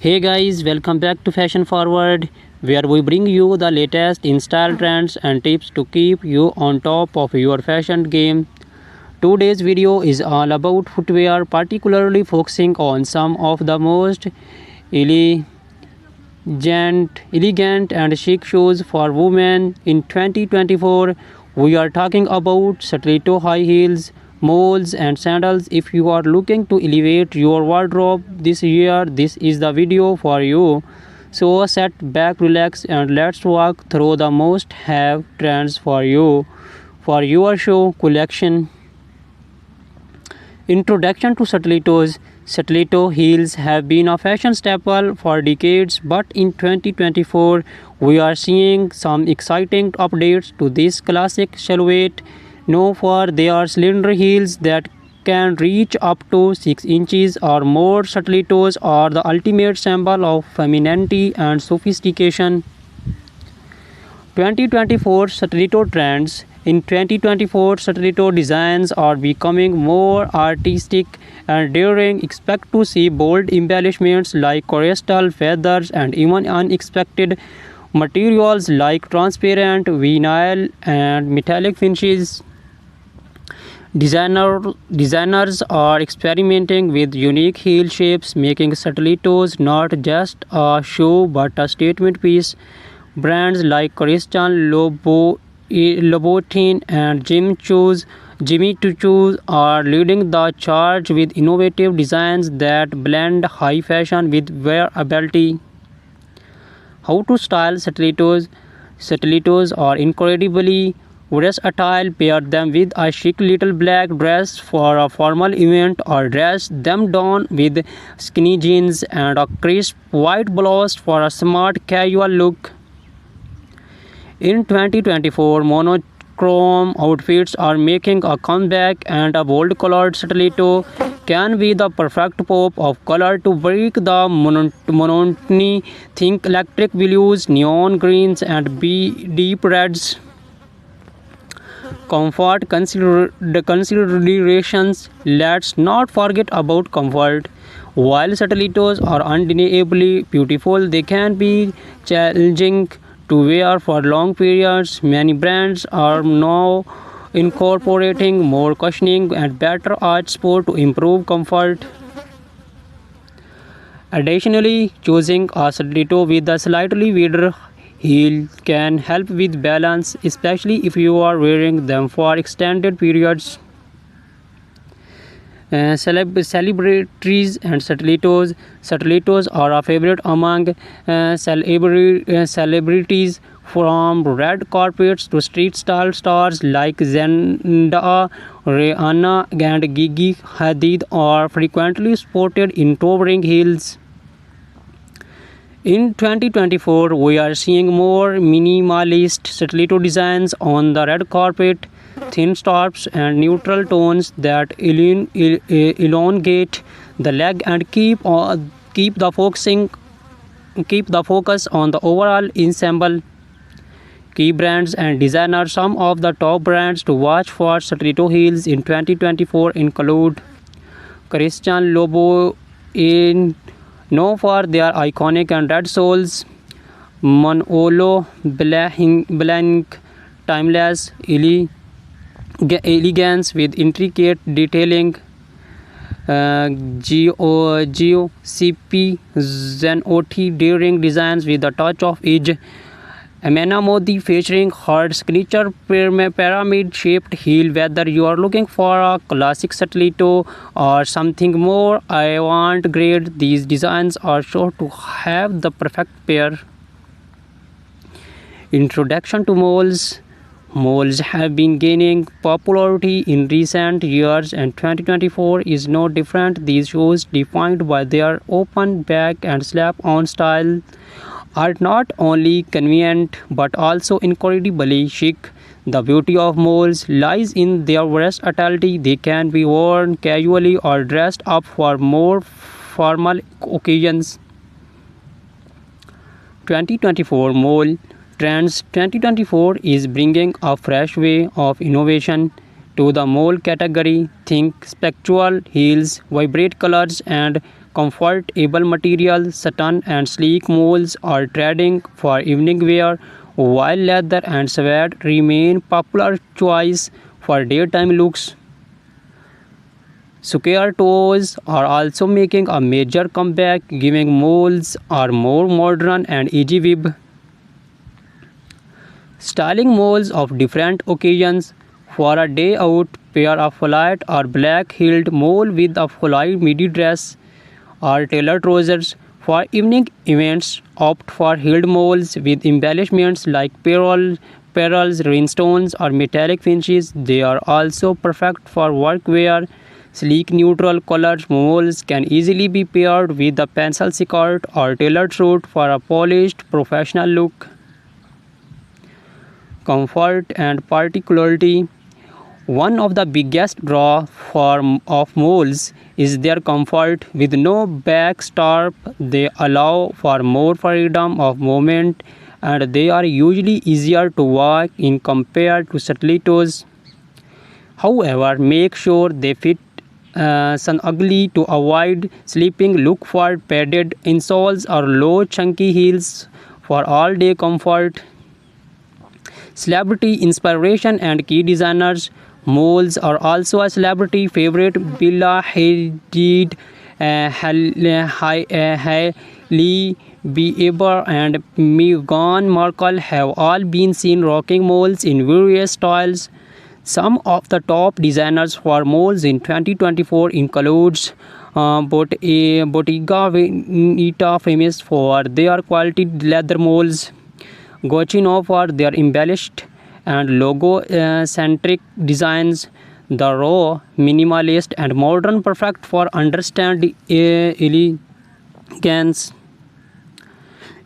Hey guys, welcome back to Fashion Forward, where we bring you the latest in style trends and tips to keep you on top of your fashion game. Today's video is all about footwear, particularly focusing on some of the most elegant, elegant and chic shoes for women in 2024. We are talking about stiletto high heels, moles, and sandals. If you are looking to elevate your wardrobe this year, this is the video for you. So sit back, relax, and let's walk through the most have trends for you for your show collection. Introduction to stilettos. Stiletto heels have been a fashion staple for decades, but in 2024 we are seeing some exciting updates to this classic silhouette. Known for their slender heels that can reach up to 6 inches or more, stilettos are the ultimate symbol of femininity and sophistication. 2024 stiletto trends. In 2024, stiletto designs are becoming more artistic and daring. Expect to see bold embellishments like crystal feathers and even unexpected materials like transparent vinyl and metallic finishes. Designers are experimenting with unique heel shapes, making stilettos not just a shoe but a statement piece. Brands like Christian Louboutin and Jimmy Choo are leading the charge with innovative designs that blend high fashion with wearability. How to style stilettos? Stilettos are incredibly versatile. Pair them with a chic little black dress for a formal event, or dress them down with skinny jeans and a crisp white blouse for a smart casual look. In 2024, monochrome outfits are making a comeback, and a bold colored stiletto can be the perfect pop of color to break the monotony. Think electric blues, neon greens, and deep reds. Comfort considerations. Let's not forget about comfort. While stilettos are undeniably beautiful, they can be challenging to wear for long periods. Many brands are now incorporating more cushioning and better arch support to improve comfort. Additionally, choosing a stiletto with a slightly wider heel can help with balance, especially if you are wearing them for extended periods. Celebrities and stilettos. Stilettos are a favorite among celebrities, from red carpets to street style stars like Zendaya, Rihanna, and Gigi Hadid are frequently sported in towering heels. In 2024, we are seeing more minimalist stiletto designs on the red carpet, thin straps and neutral tones that elongate the leg and keep the focus on the overall ensemble. Key brands and designers. Some of the top brands to watch for stiletto heels in 2024 include Christian Louboutin, known for their iconic and red soles; Manolo Blahnik, timeless elegance with intricate detailing; GOCP Zenotti, daring designs with a touch of edge; Amena Modi, featuring her signature pyramid-shaped heel. Whether you are looking for a classic stiletto or something more avant-garde, these designs are sure to have the perfect pair. Introduction to moles. Moles have been gaining popularity in recent years, and 2024 is no different. These shoes, defined by their open back and slap-on style, are not only convenient but also incredibly chic. The beauty of moles lies in their versatility. They can be worn casually or dressed up for more formal occasions. 2024 Mole Trends. 2024 is bringing a fresh way of innovation to the mole category. Think spectral heels, vibrant colors, and comfortable material, satin and sleek moles are trending for evening wear, while leather and suede remain popular choice for daytime looks. Square toes are also making a major comeback, giving moles are more modern and easy weave. Styling moles of different occasions. For a day out, pair a flat or black-heeled mole with a full midi dress or tailored trousers. For evening events, opt for heeled moles with embellishments like pearls, rhinestones, or metallic finishes. They are also perfect for work wear. Sleek neutral colored moles can easily be paired with a pencil skirt or tailored suit for a polished professional look. Comfort and particularity. One of the biggest draw of moles is their comfort. With no back strap, they allow for more freedom of movement and they are usually easier to walk in compared to stilettos. However, make sure they fit snugly to avoid slipping. Look for padded insoles or low chunky heels for all-day comfort. Celebrity inspiration and key designers. Moles are also a celebrity favorite. Bella Hadid, Hailey Bieber, and Meghan Markle have all been seen rocking moles in various styles. Some of the top designers for moles in 2024 includes Bottega Veneta, famous for their quality leather moles. Gucci for their embellished and logo-centric designs. The raw, minimalist, and modern, perfect for understand elegance.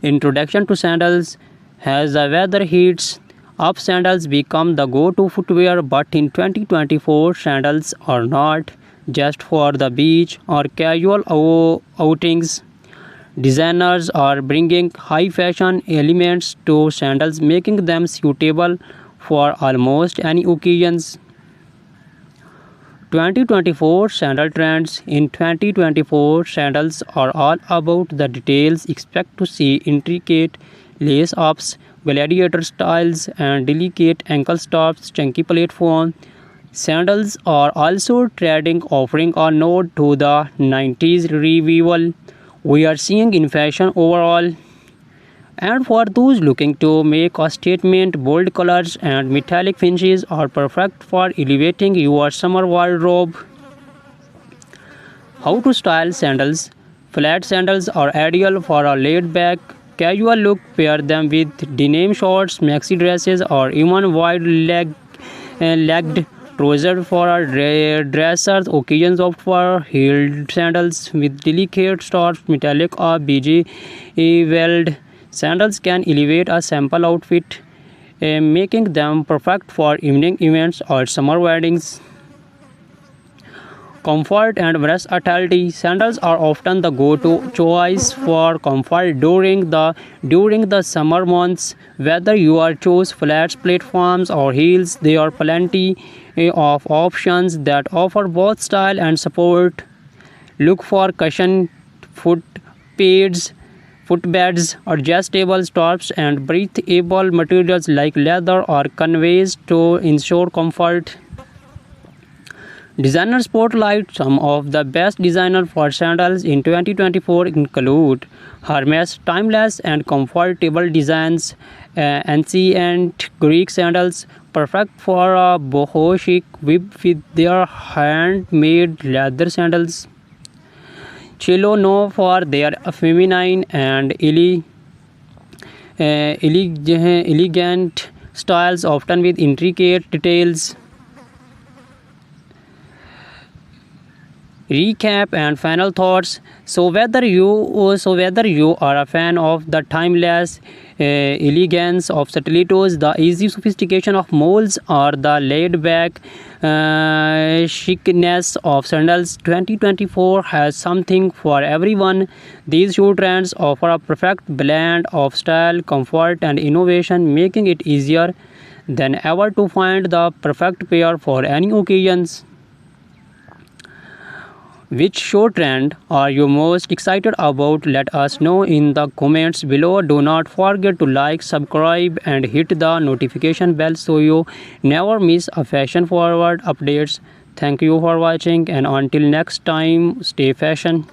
Introduction to sandals. As the weather heats up, sandals become the go-to footwear, but in 2024, sandals are not just for the beach or casual outings. Designers are bringing high fashion elements to sandals, making them suitable for almost any occasions. 2024 sandal trends. In 2024, sandals are all about the details. Expect to see intricate lace ups, gladiator styles, and delicate ankle stops, chunky platform. Sandals are also trending, offering a nod to the 90s revival we are seeing in fashion overall. And for those looking to make a statement, bold colors and metallic finishes are perfect for elevating your summer wardrobe. How to style sandals. Flat sandals are ideal for a laid-back, casual look. Pair them with denim shorts, maxi dresses, or even wide-legged trousers for a dressers. Occasions opt for heeled sandals with delicate straps, metallic or beige weld. Sandals can elevate a simple outfit, making them perfect for evening events or summer weddings. Comfort and versatility. Sandals are often the go-to choice for comfort during the summer months. Whether you are choose flats, platforms, or heels, there are plenty of options that offer both style and support. Look for cushion foot pads, footbeds, adjustable straps, and breathable materials like leather or canvas to ensure comfort. Designer spotlight. Some of the best designers for sandals in 2024 include Hermes. Timeless and comfortable designs. Ancient Greek sandals, perfect for a boho chic with their handmade leather sandals. Cello known for their feminine and elegant styles, often with intricate details. Recap and final thoughts. So whether you are a fan of the timeless elegance of stilettos, the easy sophistication of molds, or the laid-back chicness of sandals, 2024 has something for everyone. These shoe trends offer a perfect blend of style, comfort, and innovation, making it easier than ever to find the perfect pair for any occasions. Which show trend are you most excited about? Let us know in the comments below. Do not forget to like, subscribe, and hit the notification bell so you never miss a fashion forward updates. Thank you for watching, and until next time, stay fashion.